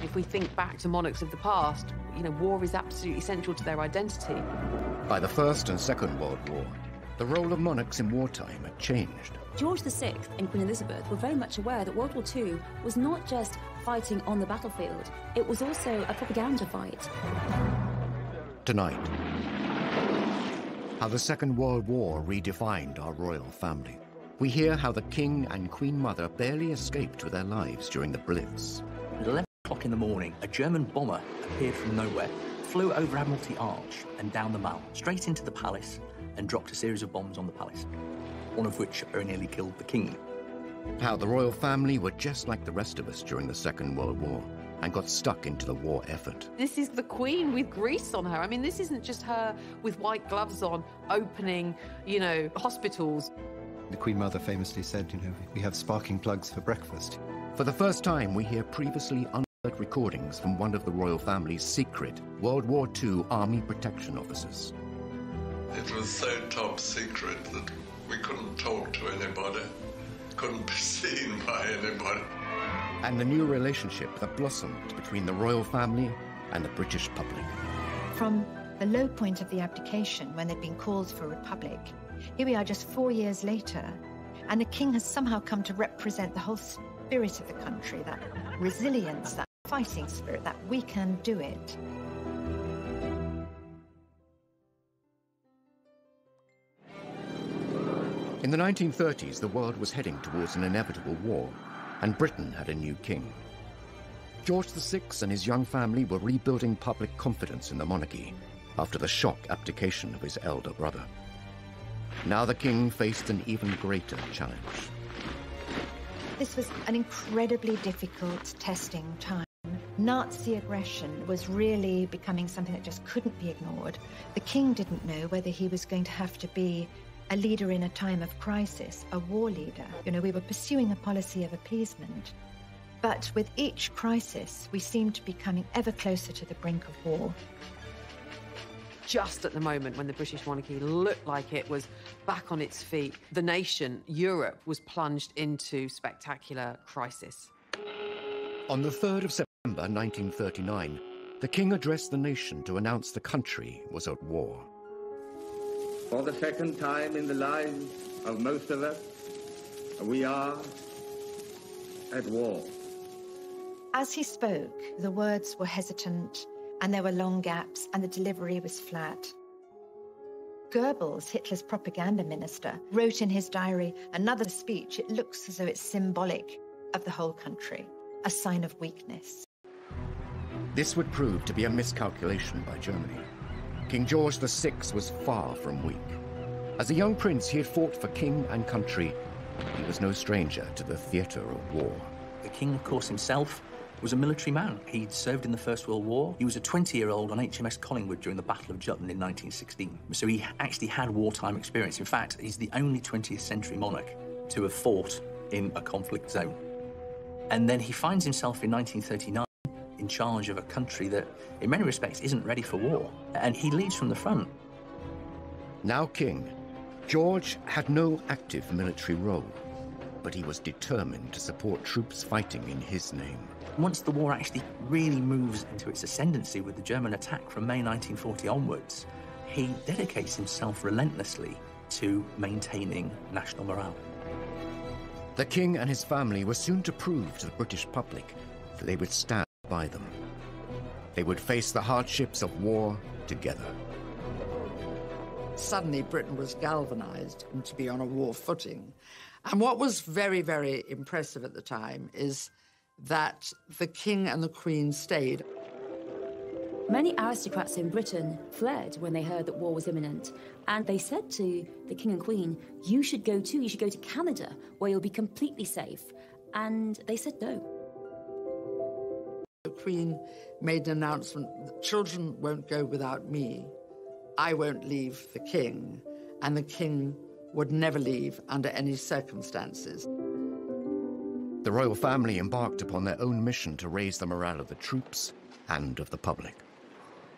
If we think back to monarchs of the past, war is absolutely central to their identity. By the First and Second World War, the role of monarchs in wartime had changed. George VI and Queen Elizabeth were very much aware that World War II was not just fighting on the battlefield, it was also a propaganda fight. Tonight, how the Second World War redefined our royal family. We hear how the King and Queen Mother barely escaped with their lives during the Blitz. At 11 o'clock in the morning, a German bomber appeared from nowhere, flew over Admiralty Arch and down the Mall, straight into the palace, and dropped a series of bombs on the palace, one of which very nearly killed the king. How the royal family were just like the rest of us during the Second World War and got stuck into the war effort. This is the Queen with grease on her. I mean, this isn't just her with white gloves on, opening, hospitals. The Queen Mother famously said, we have sparking plugs for breakfast. For the first time, we hear previously unheard recordings from one of the royal family's secret World War II Army protection officers. It was so top secret that we couldn't talk to anybody, couldn't be seen by anybody. And the new relationship that blossomed between the royal family and the British public. From the low point of the abdication, when they'd been called for a republic, here we are just 4 years later, and the king has somehow come to represent the whole spirit of the country, that resilience, that fighting spirit, that we can do it. In the 1930s, the world was heading towards an inevitable war, and Britain had a new king. George VI and his young family were rebuilding public confidence in the monarchy after the shock abdication of his elder brother. Now the king faced an even greater challenge. This was an incredibly difficult testing time. Nazi aggression was really becoming something that just couldn't be ignored. The king didn't know whether he was going to have to be a leader in a time of crisis, a war leader. We were pursuing a policy of appeasement. But with each crisis, we seemed to be coming ever closer to the brink of war. Just at the moment when the British monarchy looked like it was back on its feet, the nation, Europe, was plunged into spectacular crisis. On the 3rd of September 1939, the king addressed the nation to announce the country was at war. For the second time in the lives of most of us, we are at war. As he spoke, the words were hesitant, and there were long gaps, and the delivery was flat. Goebbels, Hitler's propaganda minister, wrote in his diary, another speech, it looks as though it's symbolic of the whole country, a sign of weakness. This would prove to be a miscalculation by Germany. King George VI was far from weak. As a young prince, he had fought for king and country. He was no stranger to the theatre of war. The king, of course, himself was a military man. He'd served in the First World War. He was a 20-year-old on HMS Collingwood during the Battle of Jutland in 1916. So he actually had wartime experience. In fact, he's the only 20th century monarch to have fought in a conflict zone. And then he finds himself in 1939 in charge of a country that, in many respects, isn't ready for war. And he leads from the front. Now king, George had no active military role, but he was determined to support troops fighting in his name. Once the war actually really moves into its ascendancy with the German attack from May 1940 onwards, he dedicates himself relentlessly to maintaining national morale. The king and his family were soon to prove to the British public that they would stand by them. They would face the hardships of war together. Suddenly Britain was galvanized to be on a war footing. And what was very, very impressive at the time is that the king and the queen stayed. Many aristocrats in Britain fled when they heard that war was imminent, and they said to the king and queen, you should go too, you should go to Canada, where you'll be completely safe. And they said no. The queen made an announcement that children won't go without me. I won't leave the king, and the king would never leave under any circumstances. The royal family embarked upon their own mission to raise the morale of the troops and of the public.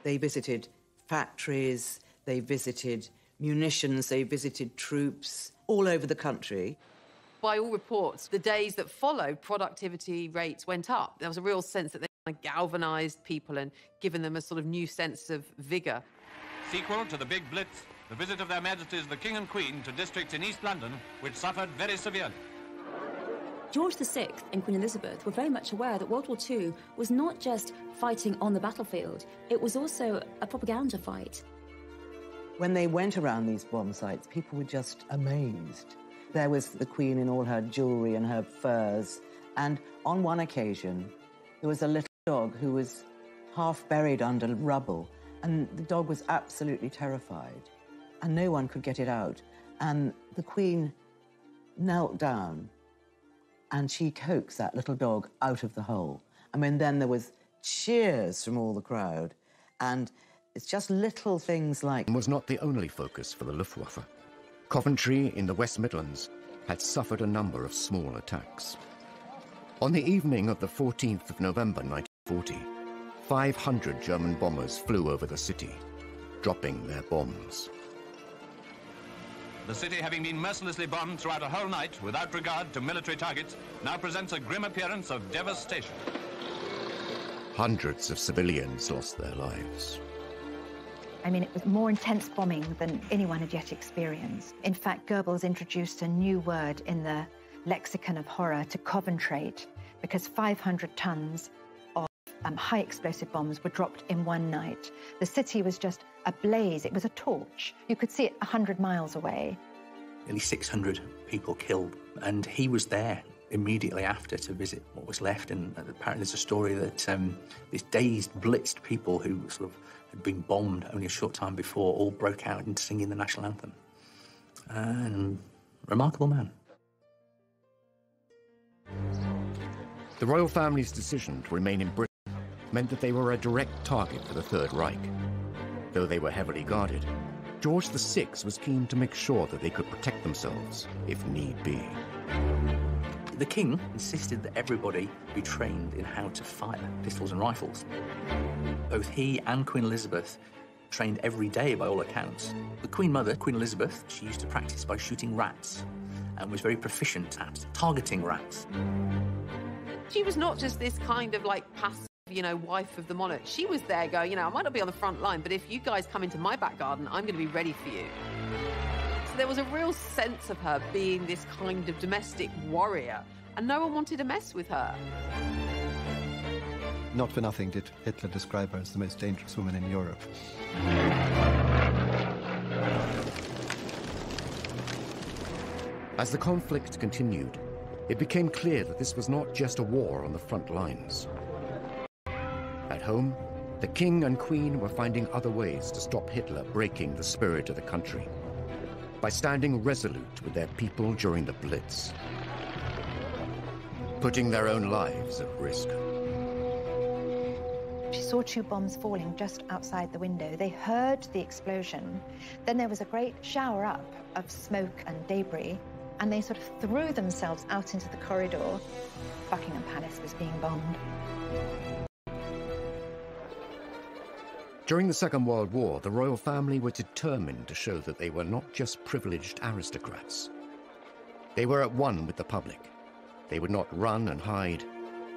They visited factories, they visited munitions, they visited troops all over the country. By all reports, the days that followed, productivity rates went up. There was a real sense that they kind of galvanised people and given them a sort of new sense of vigour. Sequel to the Big Blitz, the visit of Their Majesties the King and Queen to districts in East London, which suffered very severely. George VI and Queen Elizabeth were very much aware that World War II was not just fighting on the battlefield, it was also a propaganda fight. When they went around these bomb sites, people were just amazed. There was the Queen in all her jewellery and her furs, and on one occasion, there was a little dog who was half buried under rubble, and the dog was absolutely terrified, and no one could get it out. And the Queen knelt down, and she coaxed that little dog out of the hole. I mean, then there was cheers from all the crowd, and it's just little things like... Was not the only focus for the Luftwaffe. Coventry in the West Midlands had suffered a number of small attacks. On the evening of the 14th of November 1940, 500 German bombers flew over the city, dropping their bombs. The city, having been mercilessly bombed throughout a whole night without regard to military targets, now presents a grim appearance of devastation. Hundreds of civilians lost their lives. I mean, it was more intense bombing than anyone had yet experienced. In fact, Goebbels introduced a new word in the lexicon of horror to Coventrate, because 500 tons of high explosive bombs were dropped in one night. The city was just ablaze. It was a torch. You could see it 100 miles away. Nearly 600 people killed, and he was there immediately after to visit what was left. And apparently there's a story that these dazed, blitzed people who sort of had been bombed only a short time before all broke out into singing the national anthem. And remarkable man. The royal family's decision to remain in Britain meant that they were a direct target for the Third Reich. Though they were heavily guarded, George VI was keen to make sure that they could protect themselves if need be. The king insisted that everybody be trained in how to fire pistols and rifles. Both he and Queen Elizabeth trained every day by all accounts. The Queen Mother, Queen Elizabeth, she used to practice by shooting rats and was very proficient at targeting rats. She was not just this kind of like passive, wife of the monarch. She was there going, I might not be on the front line, but if you guys come into my back garden, I'm going to be ready for you. So there was a real sense of her being this kind of domestic warrior, and no one wanted to mess with her. Not for nothing did Hitler describe her as the most dangerous woman in Europe. As the conflict continued, it became clear that this was not just a war on the front lines. At home, the King and Queen were finding other ways to stop Hitler breaking the spirit of the country by standing resolute with their people during the Blitz, putting their own lives at risk. She saw two bombs falling just outside the window. They heard the explosion. Then there was a great shower up of smoke and debris, and they sort of threw themselves out into the corridor. Buckingham Palace was being bombed. During the Second World War, the royal family were determined to show that they were not just privileged aristocrats. They were at one with the public. They would not run and hide,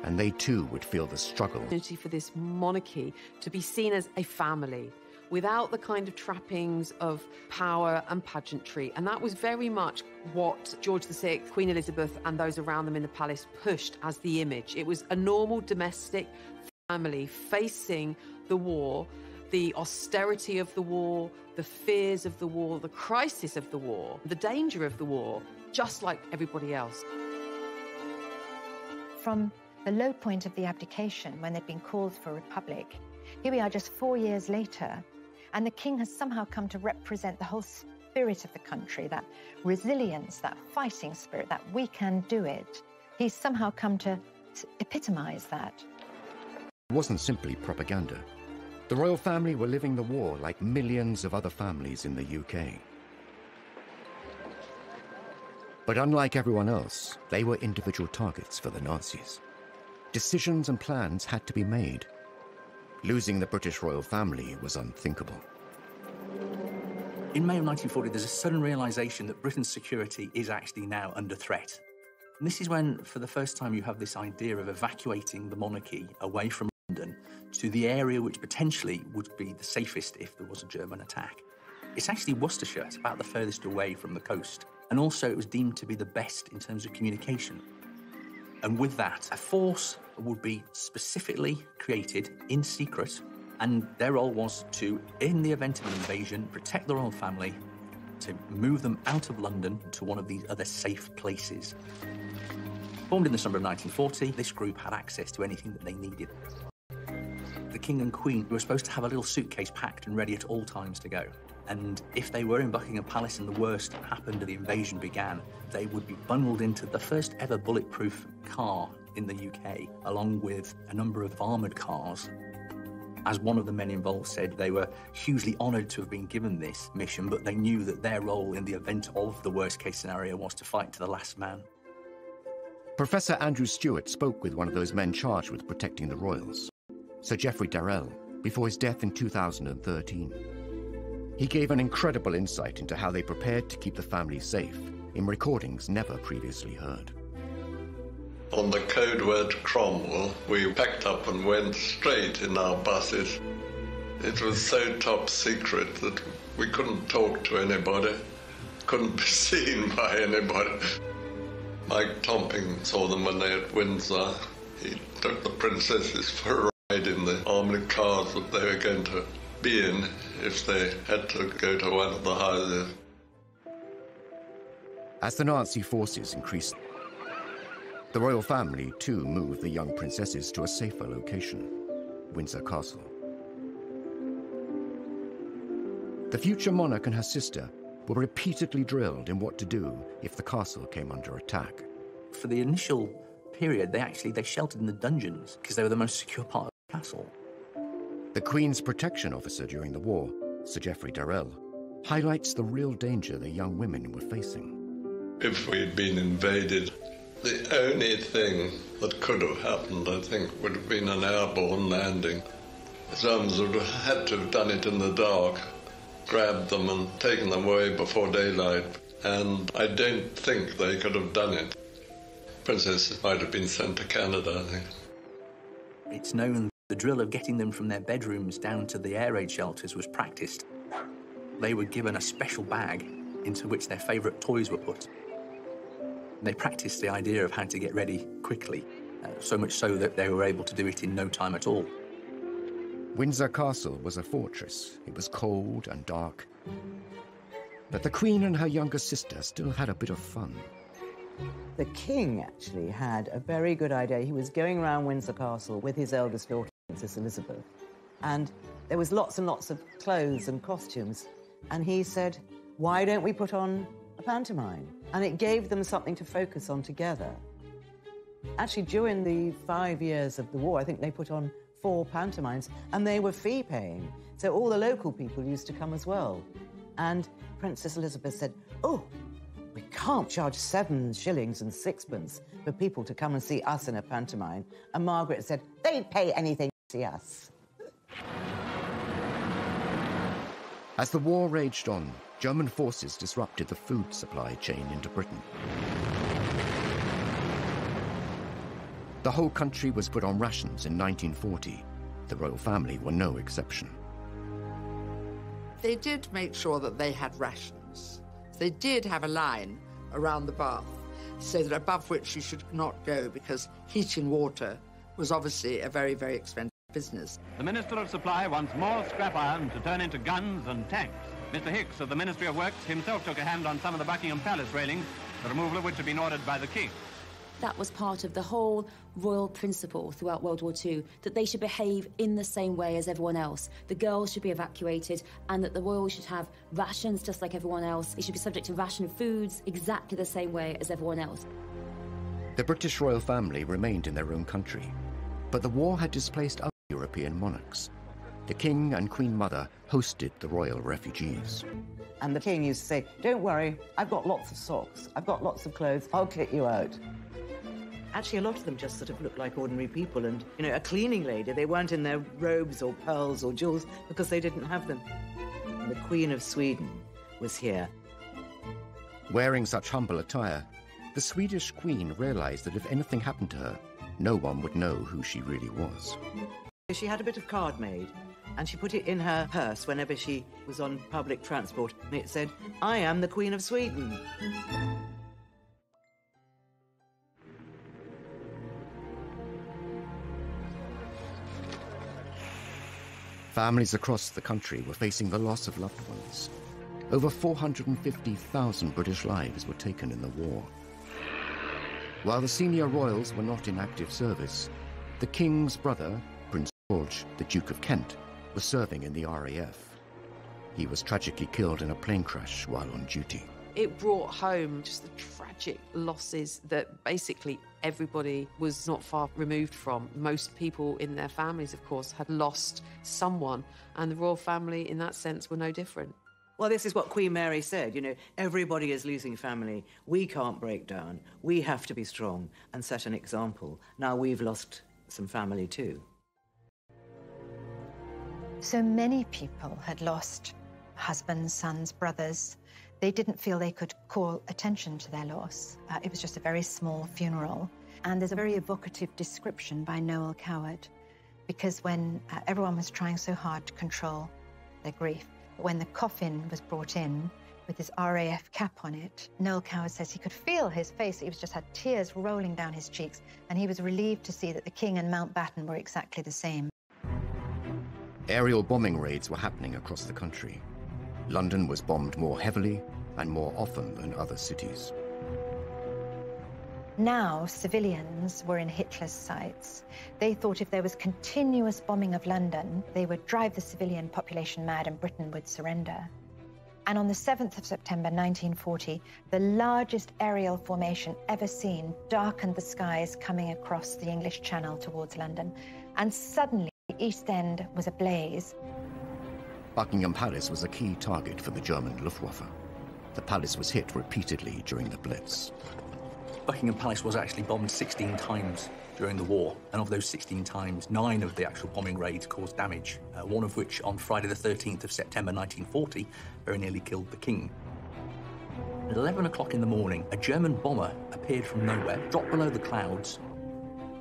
and they too would feel the struggle. For this monarchy to be seen as a family, without the kind of trappings of power and pageantry. And that was very much what George VI, Queen Elizabeth, and those around them in the palace pushed as the image. It was a normal domestic family facing the war, the austerity of the war, the fears of the war, the crisis of the war, the danger of the war, just like everybody else. From the low point of the abdication, when they'd been called for a republic, here we are just 4 years later, and the king has somehow come to represent the whole spirit of the country, that resilience, that fighting spirit, that we can do it. He's somehow come to epitomize that. It wasn't simply propaganda. The royal family were living the war like millions of other families in the UK. But unlike everyone else, they were individual targets for the Nazis. Decisions and plans had to be made. Losing the British royal family was unthinkable. In May of 1940, there's a sudden realization that Britain's security is actually now under threat. And this is when, for the first time, you have this idea of evacuating the monarchy away from London to the area which potentially would be the safest if there was a German attack. It's actually Worcestershire. It's about the furthest away from the coast. And also it was deemed to be the best in terms of communication. And with that, a force would be specifically created in secret, and their role was to, in the event of an invasion, protect the royal family, to move them out of London to one of these other safe places. Formed in the summer of 1940, this group had access to anything that they needed. The King and Queen were supposed to have a little suitcase packed and ready at all times to go. And if they were in Buckingham Palace and the worst happened and the invasion began, they would be bundled into the first ever bulletproof car in the UK, along with a number of armoured cars. As one of the men involved said, they were hugely honoured to have been given this mission, but they knew that their role in the event of the worst-case scenario was to fight to the last man. Professor Andrew Stewart spoke with one of those men charged with protecting the royals, Sir Geoffrey Darrell, before his death in 2013. He gave an incredible insight into how they prepared to keep the family safe in recordings never previously heard. On the code word Cromwell, we packed up and went straight in our buses. It was so top secret that we couldn't talk to anybody, couldn't be seen by anybody. Mike Tomping saw them when they were at Windsor. He took the princesses for a ride in the armoured cars that they were going to be in if they had to go to one of the houses. As the Nazi forces increased, the royal family too moved the young princesses to a safer location, Windsor Castle. The future monarch and her sister were repeatedly drilled in what to do if the castle came under attack. For the initial period, they sheltered in the dungeons because they were the most secure part of the castle. The Queen's protection officer during the war, Sir Geoffrey Darrell, highlights the real danger the young women were facing. If we'd been invaded, the only thing that could have happened, I think, would have been an airborne landing. The Germans would have had to have done it in the dark, grabbed them and taken them away before daylight, and I don't think they could have done it. Princesses might have been sent to Canada, I think. It's known the drill of getting them from their bedrooms down to the air raid shelters was practiced. They were given a special bag into which their favourite toys were put. They practiced the idea of how to get ready quickly, so much so that they were able to do it in no time at all. Windsor Castle was a fortress. It was cold and dark. But the Queen and her younger sister still had a bit of fun. The king actually had a very good idea. He was going around Windsor Castle with his eldest daughter, Princess Elizabeth, and there was lots and lots of clothes and costumes. And he said, why don't we put on a pantomime? And it gave them something to focus on together. Actually, during the 5 years of the war, I think they put on 4 pantomimes, and they were fee-paying. So all the local people used to come as well. And Princess Elizabeth said, oh, we can't charge 7 shillings and 6pence for people to come and see us in a pantomime. And Margaret said, they'd pay anything to see us. As the war raged on, German forces disrupted the food supply chain into Britain. The whole country was put on rations in 1940. The royal family were no exception. They did make sure that they had rations. They did have a line around the bath so that above which you should not go, because heating water was obviously a very, very expensive business. The Minister of Supply wants more scrap iron to turn into guns and tanks. Mr. Hicks of the Ministry of Works himself took a hand on some of the Buckingham Palace railings, the removal of which had been ordered by the King. That was part of the whole royal principle throughout World War II, that they should behave in the same way as everyone else. The girls should be evacuated, and that the royals should have rations just like everyone else. They should be subject to ration foods exactly the same way as everyone else. The British royal family remained in their own country, but the war had displaced other European monarchs. The King and Queen Mother hosted the royal refugees. And the king used to say, don't worry, I've got lots of socks, I've got lots of clothes, I'll kick you out. Actually, a lot of them just sort of looked like ordinary people, and, you know, a cleaning lady, they weren't in their robes or pearls or jewels because they didn't have them. And the Queen of Sweden was here. Wearing such humble attire, The Swedish queen realized that if anything happened to her, no one would know who she really was. She had a bit of card made, and she put it in her purse whenever she was on public transport, and it said, "I am the Queen of Sweden." Families across the country were facing the loss of loved ones. Over 450,000 British lives were taken in the war. While the senior royals were not in active service, the King's brother, Prince George, the Duke of Kent, was serving in the RAF. He was tragically killed in a plane crash while on duty. It brought home just the tragic losses that basically everybody was not far removed from. Most people in their families, of course, had lost someone, and the royal family, in that sense, were no different. Well, this is what Queen Mary said, you know, everybody is losing family. We can't break down. We have to be strong and set an example. Now we've lost some family too. So many people had lost husbands, sons, brothers. They didn't feel they could call attention to their loss. It was just a very small funeral. And there's a very evocative description by Noel Coward, because when everyone was trying so hard to control their grief, when the coffin was brought in with his RAF cap on it, Noel Coward says he could feel his face. He just had tears rolling down his cheeks, and he was relieved to see that the King and Mountbatten were exactly the same. Aerial bombing raids were happening across the country. London was bombed more heavily and more often than other cities. Now, civilians were in Hitler's sights. They thought if there was continuous bombing of London, they would drive the civilian population mad and Britain would surrender. And on the 7th of September 1940, the largest aerial formation ever seen darkened the skies coming across the English Channel towards London. And suddenly, the East End was ablaze. Buckingham Palace was a key target for the German Luftwaffe. The palace was hit repeatedly during the Blitz. Buckingham Palace was actually bombed 16 times during the war, and of those 16 times, 9 of the actual bombing raids caused damage, one of which on Friday the 13th of September 1940 very nearly killed the King. At 11 o'clock in the morning, a German bomber appeared from nowhere, dropped below the clouds,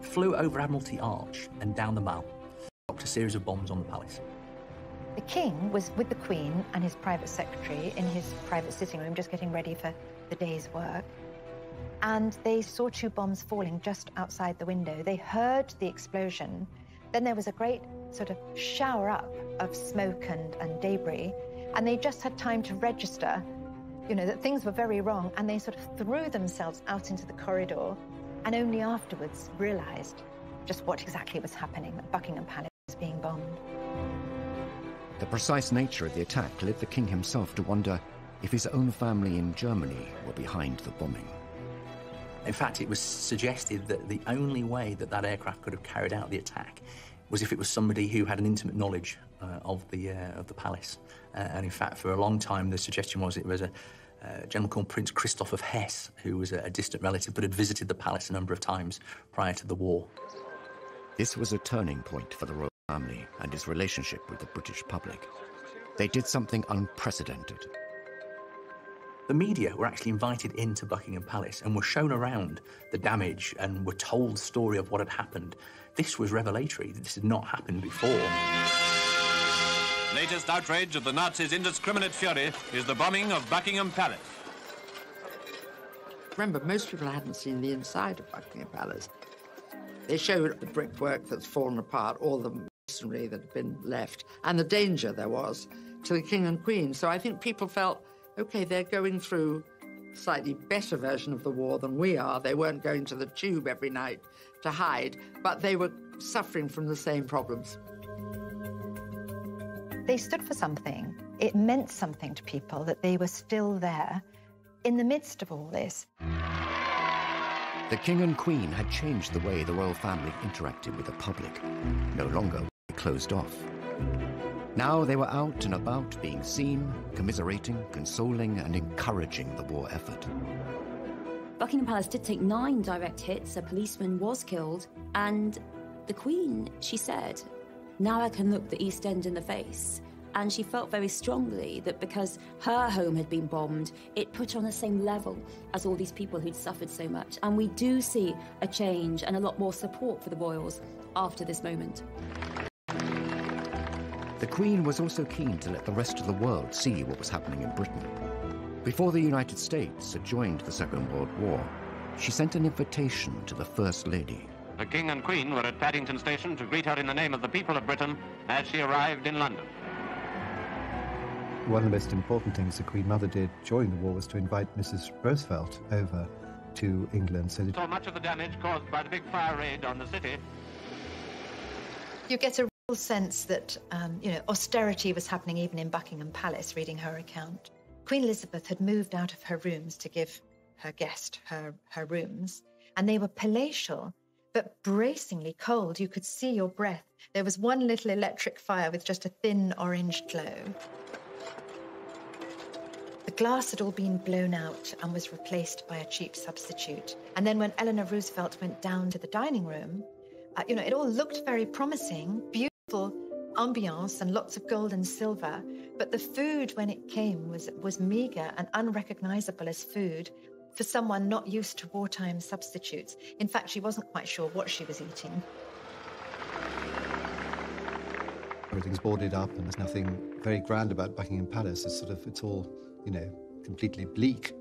flew over Admiralty Arch and down the Mall, dropped a series of bombs on the palace. The King was with the Queen and his private secretary in his private sitting room, just getting ready for the day's work. And they saw 2 bombs falling just outside the window. They heard the explosion. Then there was a great sort of shower up of smoke and debris. And they just had time to register, you know, that things were very wrong. And they sort of threw themselves out into the corridor and only afterwards realized just what exactly was happening, that Buckingham Palace was being bombed. The precise nature of the attack led the King himself to wonder if his own family in Germany were behind the bombing. In fact, it was suggested that the only way that that aircraft could have carried out the attack was if it was somebody who had an intimate knowledge of the palace. And in fact, for a long time, the suggestion was it was a gentleman called Prince Christoph of Hesse, who was a distant relative but had visited the palace a number of times prior to the war. This was a turning point for the royal family and his relationship with the British public. They did something unprecedented. The media were actually invited into Buckingham Palace and were shown around the damage and were told the story of what had happened. This was revelatory. This had not happened before. Latest outrage of the Nazis' indiscriminate fury is the bombing of Buckingham Palace. Remember, most people hadn't seen the inside of Buckingham Palace. They showed the brickwork that's fallen apart, all the masonry that had been left, and the danger there was to the King and Queen. So I think people felt, OK, they're going through a slightly better version of the war than we are. They weren't going to the tube every night to hide, but they were suffering from the same problems. They stood for something. It meant something to people that they were still there in the midst of all this. The King and Queen had changed the way the royal family interacted with the public. No longer were they closed off. Now they were out and about, being seen, commiserating, consoling, and encouraging the war effort. Buckingham Palace did take 9 direct hits, a policeman was killed, and the Queen, she said, "Now I can look the East End in the face And she felt very strongly that because her home had been bombed, it put her on the same level as all these people who'd suffered so much. And we do see a change and a lot more support for the royals after this moment. The Queen was also keen to let the rest of the world see what was happening in Britain. Before the United States had joined the Second World War, she sent an invitation to the First Lady. The King and Queen were at Paddington Station to greet her in the name of the people of Britain as she arrived in London. One of the most important things the Queen Mother did during the war was to invite Mrs. Roosevelt over to England. So much of the damage caused by the big fire raid on the city. You get a real sense that, austerity was happening even in Buckingham Palace, reading her account. Queen Elizabeth had moved out of her rooms to give her guest her rooms, and they were palatial, but bracingly cold. You could see your breath. There was one little electric fire with just a thin orange glow. The glass had all been blown out and was replaced by a cheap substitute. And then when Eleanor Roosevelt went down to the dining room, it all looked very promising, beautiful ambiance and lots of gold and silver. But the food, when it came, was meager and unrecognizable as food for someone not used to wartime substitutes. In fact, she wasn't quite sure what she was eating. Everything's boarded up and there's nothing very grand about Buckingham Palace. It's all, completely bleak.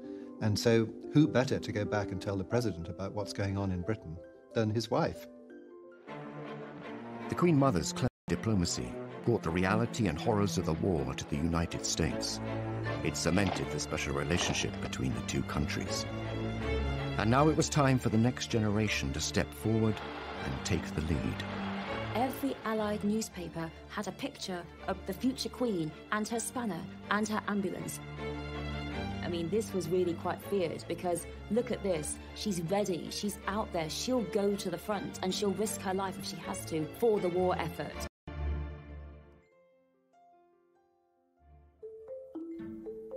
And so who better to go back and tell the president about what's going on in Britain than his wife? The Queen Mother's clever diplomacy brought the reality and horrors of the war to the United States. It cemented the special relationship between the two countries. And now it was time for the next generation to step forward and take the lead. Every Allied newspaper had a picture of the future Queen and her spanner and her ambulance. I mean, this was really quite feared because look at this. She's ready. She's out there. She'll go to the front and she'll risk her life if she has to for the war effort.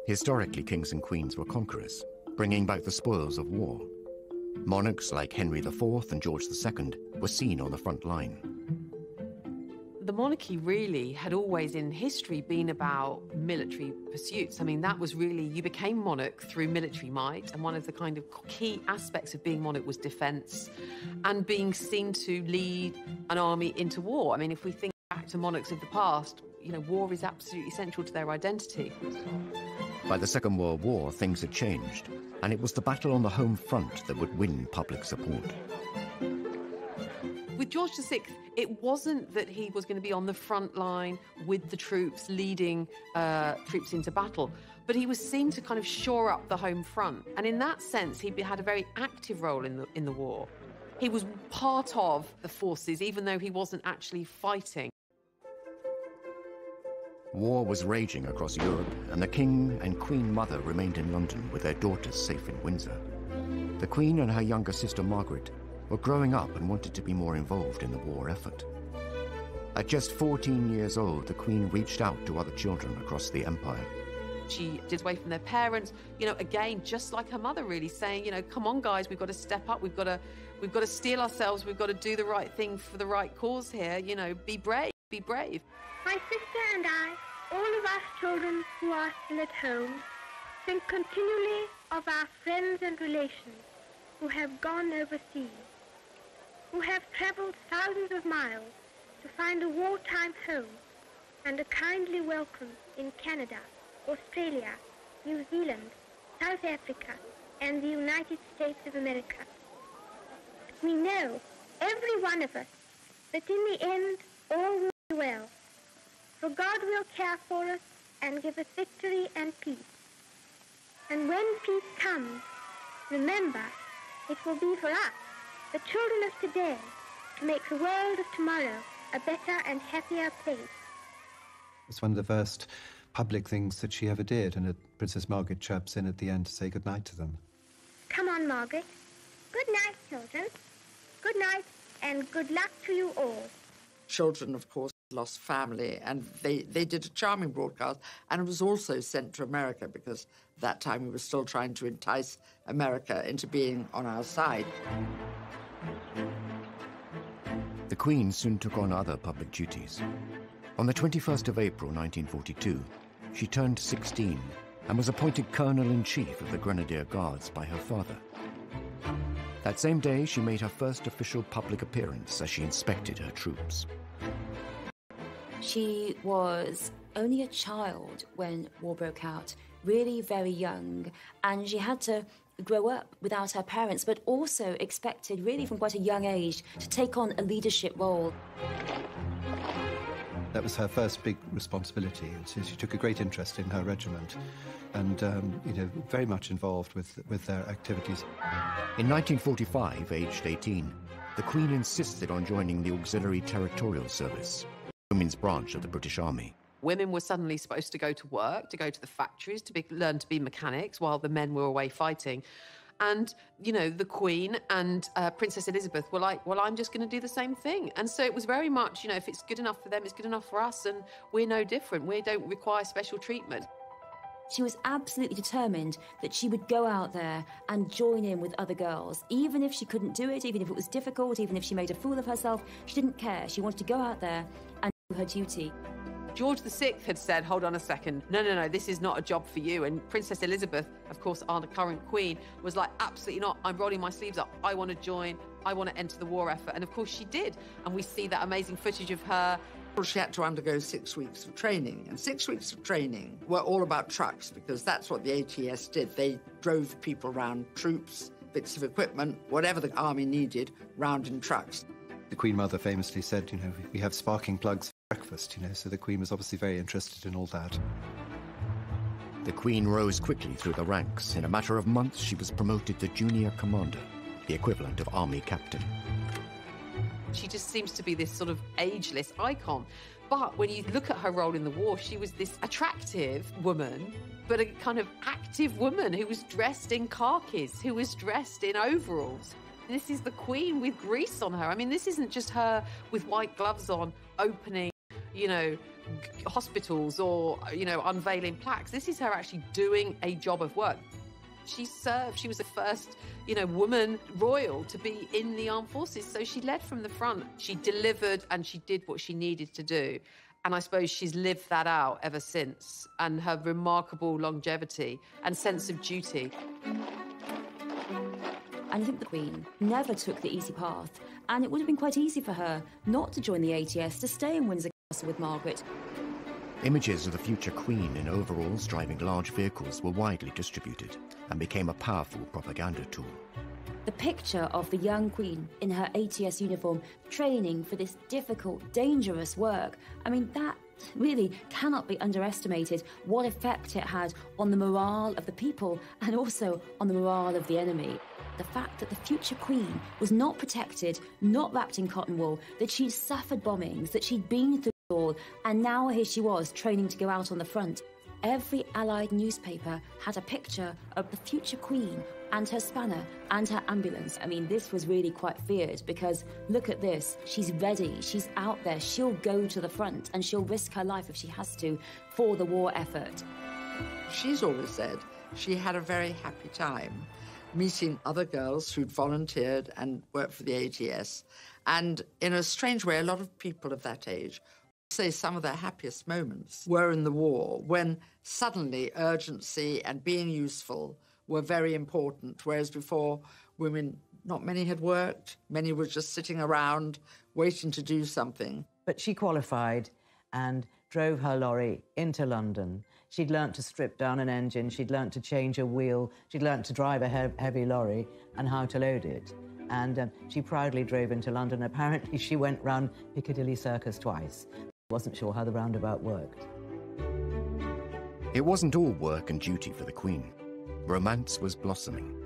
Historically, kings and queens were conquerors, bringing back the spoils of war. Monarchs like Henry IV and George II were seen on the front line. The monarchy really had always in history been about military pursuits. I mean, that was really, you became monarch through military might, and one of the kind of key aspects of being monarch was defence and being seen to lead an army into war. I mean, if we think back to monarchs of the past, war is absolutely central to their identity. By the Second World War, things had changed, and it was the battle on the home front that would win public support. With George VI, it wasn't that he was going to be on the front line with the troops, leading troops into battle, but he was seen to kind of shore up the home front. And in that sense, he had a very active role in the war. He was part of the forces, even though he wasn't actually fighting. War was raging across Europe, and the King and Queen Mother remained in London with their daughters safe in Windsor. The Queen and her younger sister Margaret were growing up and wanted to be more involved in the war effort. At just 14 years old, the Queen reached out to other children across the empire. She did away from their parents, again, just like her mother, really saying, come on, guys, we've got to step up, we've got to steel ourselves, we've got to do the right thing for the right cause here, be brave, be brave. My sister and I, all of us children who are still at home, think continually of our friends and relations who have gone overseas, who have travelled thousands of miles to find a wartime home and a kindly welcome in Canada, Australia, New Zealand, South Africa, and the United States of America. We know, every one of us, that in the end all will be well, for God will care for us and give us victory and peace. And when peace comes, remember, it will be for us, the children of today, to make the world of tomorrow a better and happier place. It's one of the first public things that she ever did, and Princess Margaret chirps in at the end to say goodnight to them. Come on, Margaret. Good night, children. Good night, and good luck to you all. Children, of course, lost family, and they did a charming broadcast, and it was also sent to America because at that time we were still trying to entice America into being on our side. The Queen soon took on other public duties. On the 21st of April 1942, she turned 16 and was appointed Colonel-in-Chief of the Grenadier Guards by her father. That same day, she made her first official public appearance as she inspected her troops. She was only a child when war broke out, really very young, and she had to grow up without her parents, but also expected, really from quite a young age, to take on a leadership role. That was her first big responsibility, and so she took a great interest in her regiment and, very much involved with their activities. In 1945, aged 18, the Queen insisted on joining the Auxiliary Territorial Service, the women's branch of the British Army. Women were suddenly supposed to go to work, to go to the factories, learn to be mechanics while the men were away fighting. And, the Queen and Princess Elizabeth were like, well, I'm just going to do the same thing. And so it was very much, if it's good enough for them, it's good enough for us, and we're no different. We don't require special treatment. She was absolutely determined that she would go out there and join in with other girls. Even if she couldn't do it, even if it was difficult, even if she made a fool of herself, she didn't care. She wanted to go out there and do her duty. George VI had said, hold on a second, no, this is not a job for you. And Princess Elizabeth, of course, our current queen, was like, absolutely not. I'm rolling my sleeves up. I want to join. I want to enter the war effort. And of course she did. And we see that amazing footage of her. She had to undergo 6 weeks of training. And 6 weeks of training were all about trucks, because that's what the ATS did. They drove people around, troops, bits of equipment, whatever the army needed, round in trucks. The Queen Mother famously said, we have sparking plugs for breakfast, so the Queen was obviously very interested in all that. The Queen rose quickly through the ranks. In a matter of months, she was promoted to junior commander, the equivalent of army captain. She just seems to be this sort of ageless icon. But when you look at her role in the war, she was this attractive woman, but a kind of active woman who was dressed in khakis, who was dressed in overalls. This is the Queen with grease on her. I mean, this isn't just her with white gloves on, opening, hospitals or, unveiling plaques. This is her actually doing a job of work. She served. She was the first, woman royal to be in the armed forces. So she led from the front. She delivered and she did what she needed to do. And I suppose she's lived that out ever since. And her remarkable longevity and sense of duty. And I think the Queen never took the easy path. And it would have been quite easy for her not to join the ATS, to stay in Windsor Castle with Margaret. Images of the future Queen in overalls driving large vehicles were widely distributed and became a powerful propaganda tool. The picture of the young Queen in her ATS uniform training for this difficult, dangerous work, that really cannot be underestimated, what effect it had on the morale of the people and also on the morale of the enemy. The fact that the future Queen was not protected, not wrapped in cotton wool, that she'd suffered bombings, that she'd been through it all, and now here she was training to go out on the front. Every Allied newspaper had a picture of the future Queen and her spanner and her ambulance. This was really quite feared, because look at this. She's ready. She's out there. She'll go to the front and she'll risk her life if she has to for the war effort. She's always said she had a very happy time meeting other girls who'd volunteered and worked for the ATS. And in a strange way, a lot of people of that age say some of their happiest moments were in the war, when suddenly urgency and being useful were very important, whereas before women, not many had worked, many were just sitting around waiting to do something. But she qualified and drove her lorry into London. She'd learnt to strip down an engine, she'd learnt to change a wheel, she'd learnt to drive a heavy lorry and how to load it. And she proudly drove into London. Apparently she went round Piccadilly Circus twice. Wasn't sure how the roundabout worked. It wasn't all work and duty for the Queen. Romance was blossoming.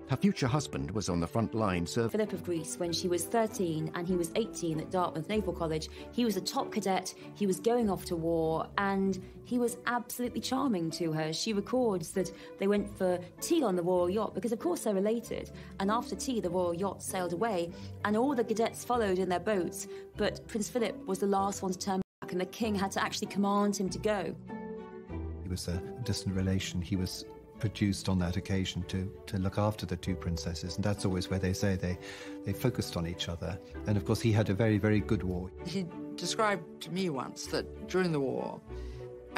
Her future husband was on the front line serving Philip of Greece when she was 13 and he was 18 at Dartmouth Naval College. He was a top cadet, he was going off to war, and he was absolutely charming to her. She records that they went for tea on the Royal Yacht because, of course, they're related. And after tea, the Royal Yacht sailed away and all the cadets followed in their boats. But Prince Philip was the last one to turn back, and the king had to actually command him to go. He was a distant relation. He was produced on that occasion to look after the two princesses, and that's always where they say they focused on each other. And of course he had a very, very good war. He described to me once that during the war,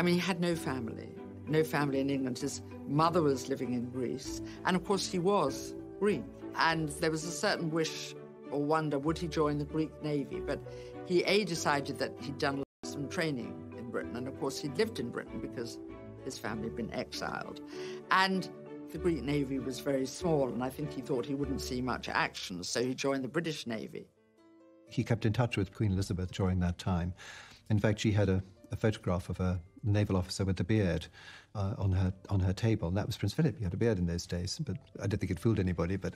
he had no family in England. His mother was living in Greece, and of course he was Greek. And there was a certain wish or wonder, would he join the Greek Navy? But he decided that he'd done some training in Britain, and of course he'd lived in Britain because his family had been exiled. And the Greek Navy was very small, and I think he thought he wouldn't see much action, so he joined the British Navy. He kept in touch with Queen Elizabeth during that time. In fact, she had a photograph of a naval officer with a beard on her table, and that was Prince Philip. He had a beard in those days, but I don't think it fooled anybody, but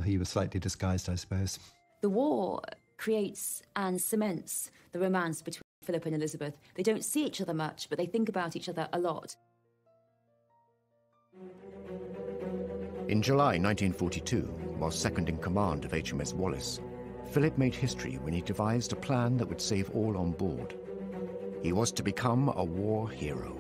he was slightly disguised, I suppose. The war creates and cements the romance between Philip and Elizabeth. They don't see each other much, but they think about each other a lot. In July 1942, while second in command of HMS Wallace, Philip made history when he devised a plan that would save all on board. He was to become a war hero.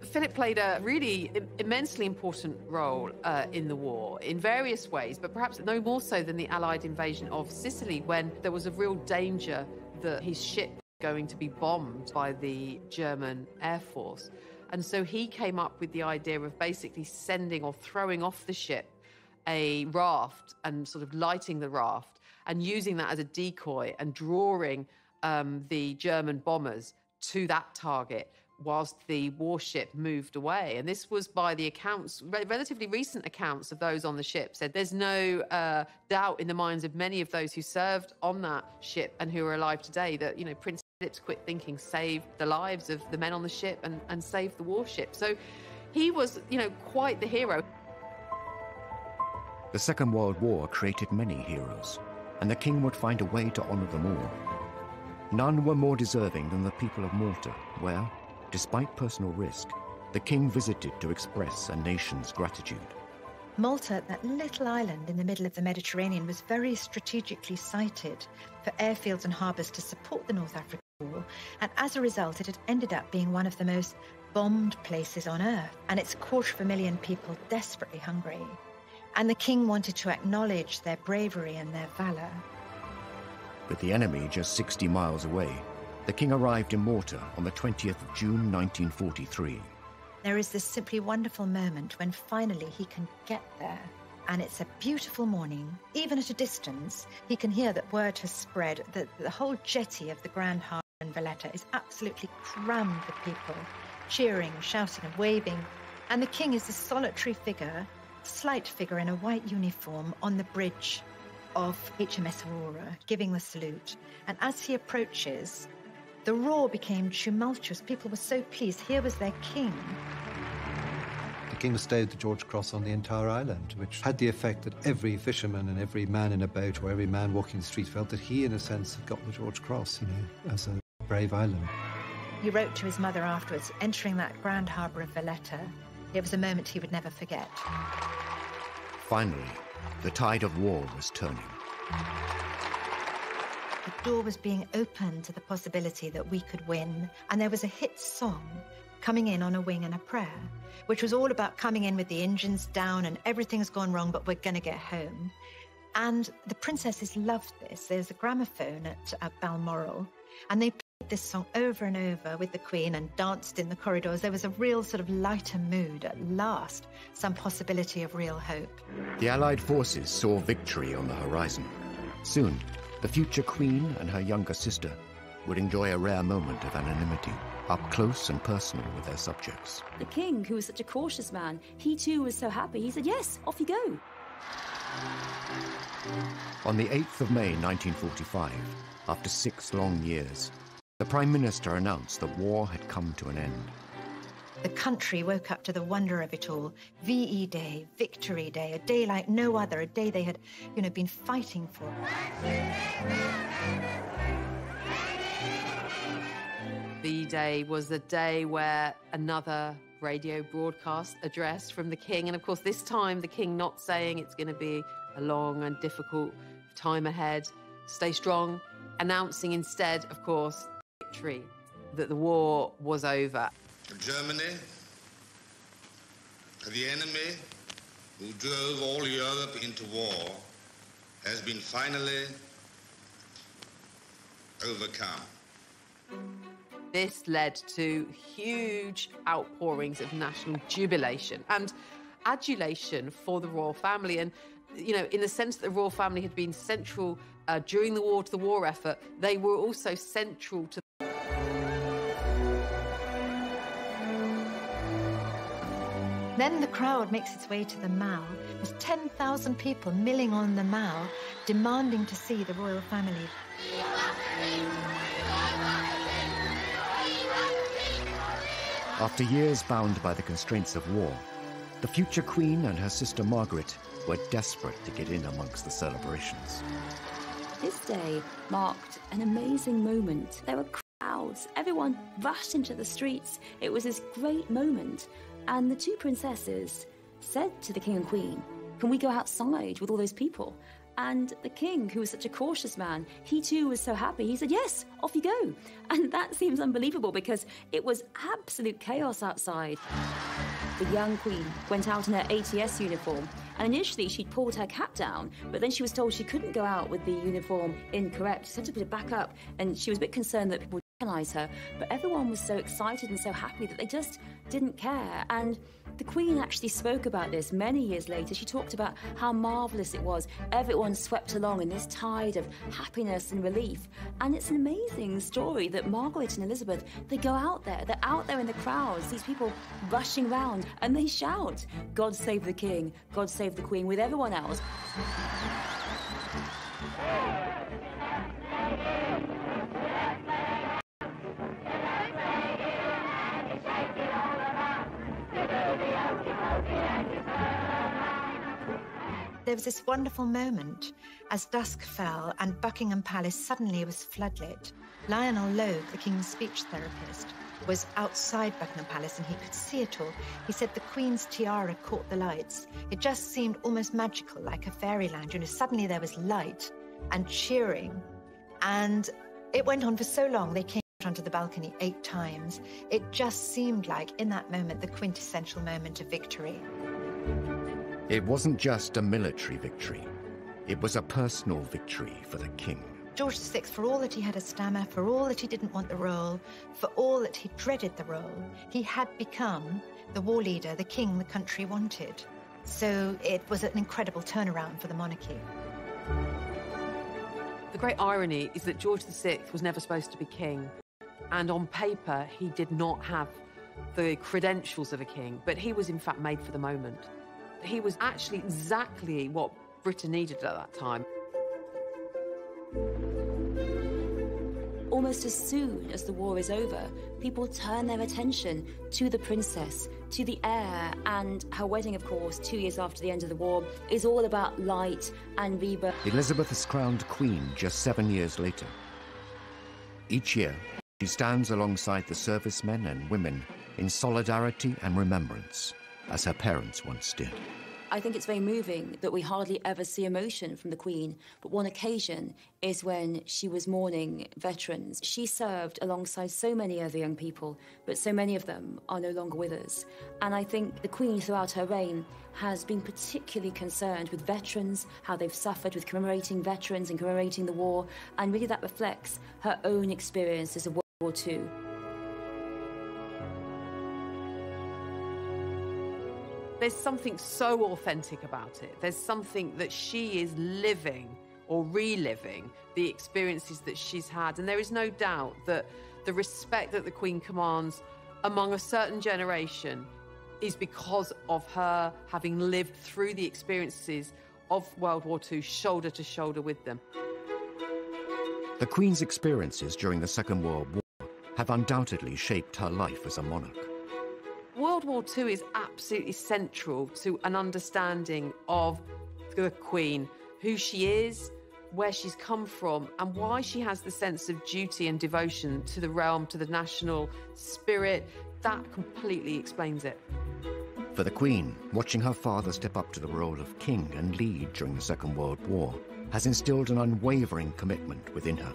Philip played a really immensely important role in the war in various ways, but perhaps no more so than the Allied invasion of Sicily, when there was a real danger that his ship was going to be bombed by the German Air Force. And so he came up with the idea of basically sending or throwing off the ship a raft and sort of lighting the raft and using that as a decoy and drawing the German bombers to that target whilst the warship moved away. And this was by the accounts, relatively recent accounts of those on the ship, said there's no doubt in the minds of many of those who served on that ship and who are alive today that, Prince Philip's quick thinking saved the lives of the men on the ship and saved the warship. So he was, quite the hero. The Second World War created many heroes, and the king would find a way to honour them all. None were more deserving than the people of Malta, where, despite personal risk, the king visited to express a nation's gratitude. Malta, that little island in the middle of the Mediterranean, was very strategically sited for airfields and harbours to support the North African War, and as a result it had ended up being one of the most bombed places on earth, and its 250,000 people desperately hungry. And the king wanted to acknowledge their bravery and their valour. With the enemy just 60 miles away, the king arrived in Malta on the 20th of June 1943. There is this simply wonderful moment when finally he can get there. And it's a beautiful morning. Even at a distance, he can hear that word has spread that the whole jetty of the Grand Harbour in Valletta is absolutely crammed with people, cheering, shouting and waving. And the king is a solitary figure, slight figure in a white uniform on the bridge of HMS Aurora, giving the salute. And as he approaches, the roar became tumultuous. People were so pleased. Here was their king. The king bestowed the George Cross on the entire island, which had the effect that every fisherman and every man in a boat or every man walking the street felt that he, in a sense, had got the George Cross, as a brave island. He wrote to his mother afterwards, entering that Grand Harbour of Valletta. It was a moment he would never forget. Finally, the tide of war was turning. The door was being opened to the possibility that we could win, and there was a hit song, Coming In on a Wing and a Prayer, which was all about coming in with the engines down and everything's gone wrong, but we're going to get home. And the princesses loved this. There's a gramophone at Balmoral, and they played this song over and over with the Queen and danced in the corridors. There was a real sort of lighter mood at last, some possibility of real hope. The Allied forces saw victory on the horizon. Soon, the future Queen and her younger sister would enjoy a rare moment of anonymity, up close and personal with their subjects. The king, who was such a cautious man, he too was so happy. He said, yes, off you go. On the 8th of May 1945, after 6 long years, the Prime Minister announced that war had come to an end. The country woke up to the wonder of it all. VE Day, Victory Day, a day like no other, a day they had, been fighting for. VE Day was the day where another radio broadcast address from the king, and of course this time the king not saying it's going to be a long and difficult time ahead, stay strong, announcing instead, of course, victory, that the war was over. Germany, the enemy who drove all Europe into war, has been finally overcome. This led to huge outpourings of national jubilation and adulation for the royal family. And, you know, in the sense that the royal family had been central during the war to the war effort, they were also central to. Then the crowd makes its way to the Mall. There's 10,000 people milling on the Mall, demanding to see the royal family. After years bound by the constraints of war, the future queen and her sister Margaret were desperate to get in amongst the celebrations. This day marked an amazing moment. There were crowds. Everyone rushed into the streets. It was this great moment. And the two princesses said to the king and queen, "Can we go outside with all those people?" And the king, who was such a cautious man, he too was so happy. He said, "Yes, off you go." And that seems unbelievable because it was absolute chaos outside. The young queen went out in her ATS uniform, and initially she'd pulled her cap down, but then she was told she couldn't go out with the uniform incorrect. She had to put it back up, and she was a bit concerned that people would recognise her. But everyone was so excited and so happy that they just didn't care. And the Queen actually spoke about this many years later. She talked about how marvellous it was. Everyone swept along in this tide of happiness and relief. And it's an amazing story that Margaret and Elizabeth, they go out there. They're out there in the crowds, these people rushing round, and they shout, "God save the King, God save the Queen," with everyone else. There was this wonderful moment as dusk fell and Buckingham Palace suddenly was floodlit. Lionel Logue, the King's speech therapist, was outside Buckingham Palace and he could see it all. He said the Queen's tiara caught the lights. It just seemed almost magical, like a fairyland. You know, suddenly there was light and cheering. And it went on for so long. They came out onto the balcony 8 times. It just seemed like, in that moment, the quintessential moment of victory. It wasn't just a military victory. It was a personal victory for the king. George VI, for all that he had a stammer, for all that he didn't want the role, for all that he dreaded the role, he had become the war leader, the king the country wanted. So it was an incredible turnaround for the monarchy. The great irony is that George VI was never supposed to be king. And on paper, he did not have the credentials of a king, but he was in fact made for the moment. He was actually exactly what Britain needed at that time. Almost as soon as the war is over, people turn their attention to the princess, to the heir, and her wedding, of course, 2 years after the end of the war, is all about light and rebirth. Elizabeth is crowned queen just 7 years later. Each year, she stands alongside the servicemen and women in solidarity and remembrance, as her parents once did. I think it's very moving that we hardly ever see emotion from the Queen, but one occasion is when she was mourning veterans. She served alongside so many other young people, but so many of them are no longer with us. And I think the Queen, throughout her reign, has been particularly concerned with veterans, how they've suffered, with commemorating veterans and commemorating the war, and really that reflects her own experiences of World War II. There's something so authentic about it. There's something that she is living or reliving the experiences that she's had. And there is no doubt that the respect that the Queen commands among a certain generation is because of her having lived through the experiences of World War II shoulder to shoulder with them. The Queen's experiences during the Second World War have undoubtedly shaped her life as a monarch. World War II is absolutely central to an understanding of the Queen, who she is, where she's come from, and why she has the sense of duty and devotion to the realm, to the national spirit. That completely explains it. For the Queen, watching her father step up to the role of king and lead during the Second World War has instilled an unwavering commitment within her.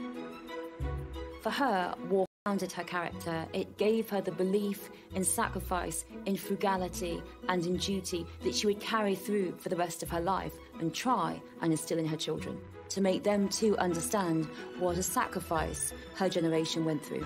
For her, war founded her character. It gave her the belief in sacrifice, in frugality, and in duty that she would carry through for the rest of her life and try and instill in her children. to make them too understand what a sacrifice her generation went through.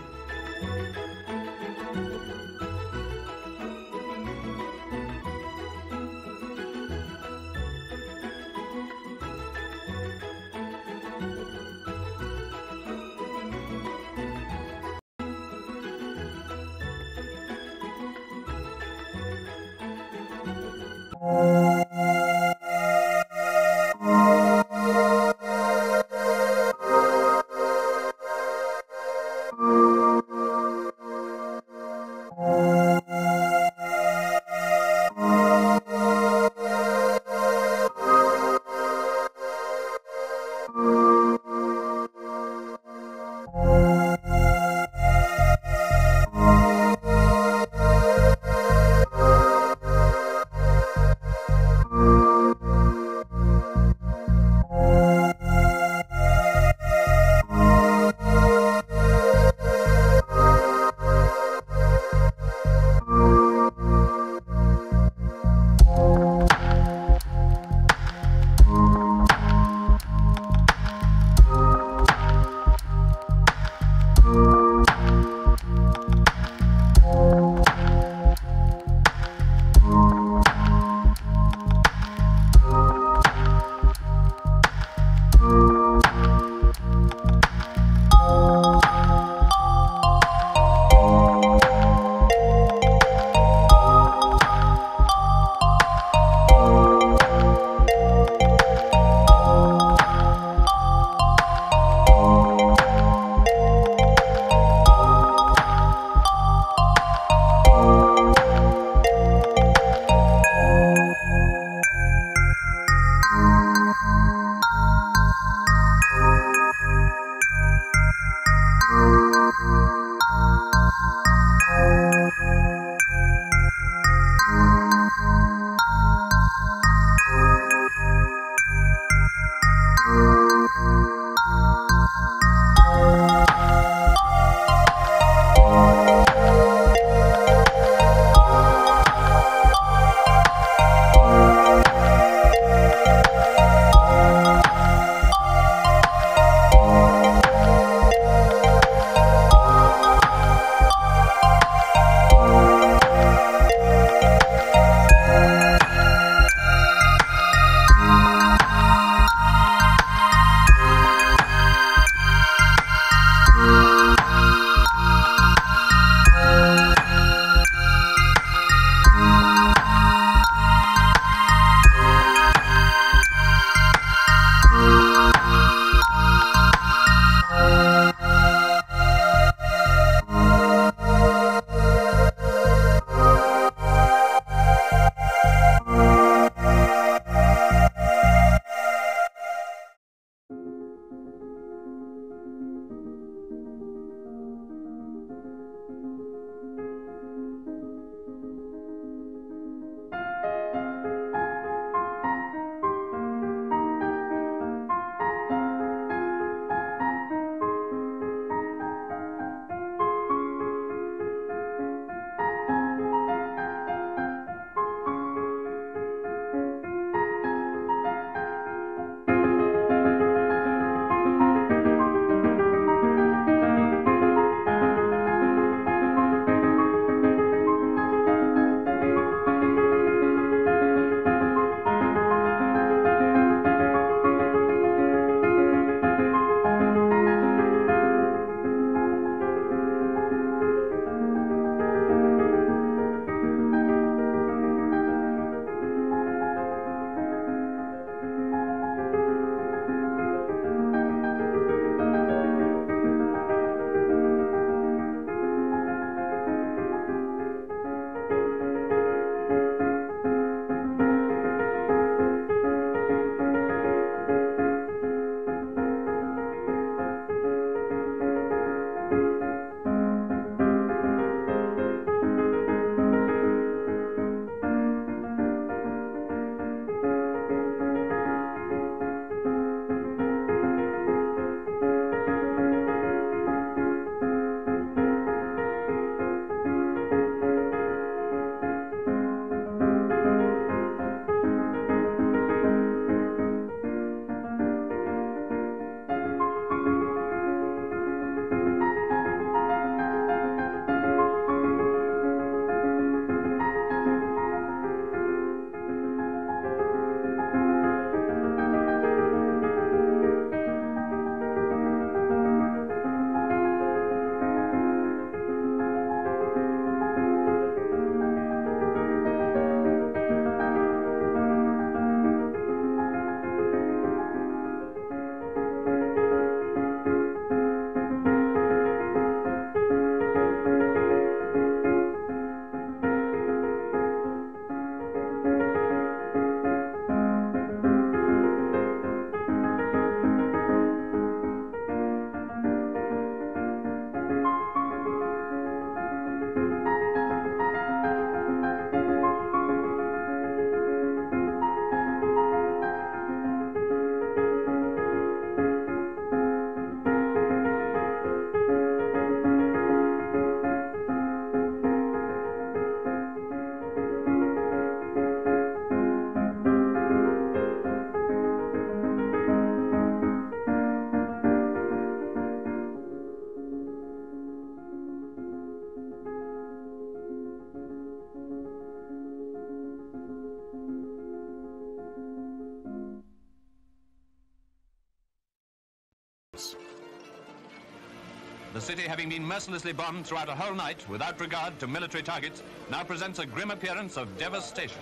the city, having been mercilessly bombed throughout a whole night without regard to military targets, now presents a grim appearance of devastation.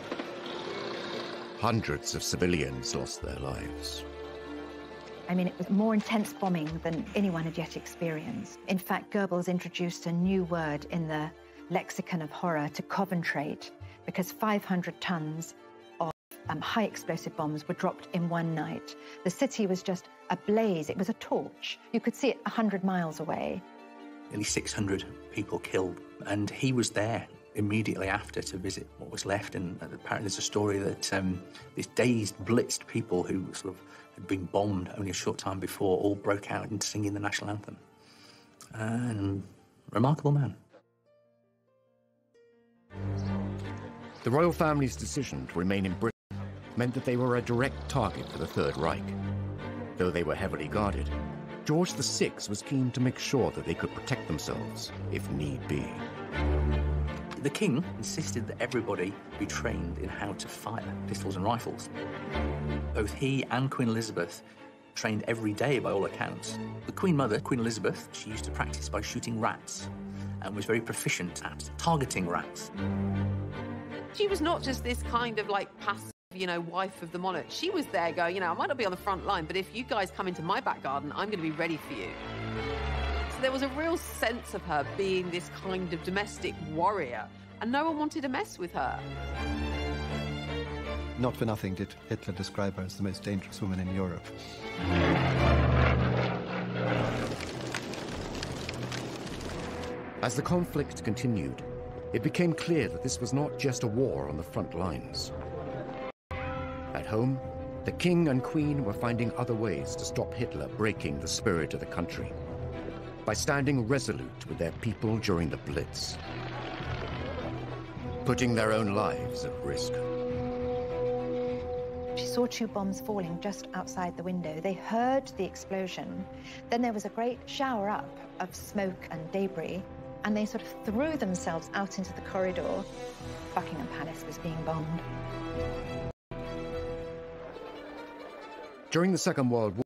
Hundreds of civilians lost their lives. I mean, it was more intense bombing than anyone had yet experienced. In fact, Goebbels introduced a new word in the lexicon of horror to concentrate, because 500 tons of high explosive bombs were dropped in one night. The city was just ablaze. It was a torch. You could see it 100 miles away. Nearly 600 people killed, and he was there immediately after to visit what was left. And apparently there's a story that these dazed, blitzed people who sort of had been bombed only a short time before all broke out into singing the national anthem. And remarkable man. The royal family's decision to remain in Britain meant that they were a direct target for the Third Reich. Though they were heavily guarded, George VI was keen to make sure that they could protect themselves, if need be. The king insisted that everybody be trained in how to fire pistols and rifles. Both he and Queen Elizabeth trained every day by all accounts. The Queen Mother, Queen Elizabeth, she used to practice by shooting rats and was very proficient at targeting rats. She was not just this kind of like passive, wife of the monarch. She was there going, I might not be on the front line, but if you guys come into my back garden, I'm going to be ready for you. So there was a real sense of her being this kind of domestic warrior, and no one wanted to mess with her. Not for nothing did Hitler describe her as the most dangerous woman in Europe. As the conflict continued, it became clear that this was not just a war on the front lines. At home, the king and queen were finding other ways to stop Hitler breaking the spirit of the country, by standing resolute with their people during the Blitz, putting their own lives at risk. She saw 2 bombs falling just outside the window. They heard the explosion. Then there was a great shower up of smoke and debris, and they sort of threw themselves out into the corridor. Buckingham Palace was being bombed. During the Second World War,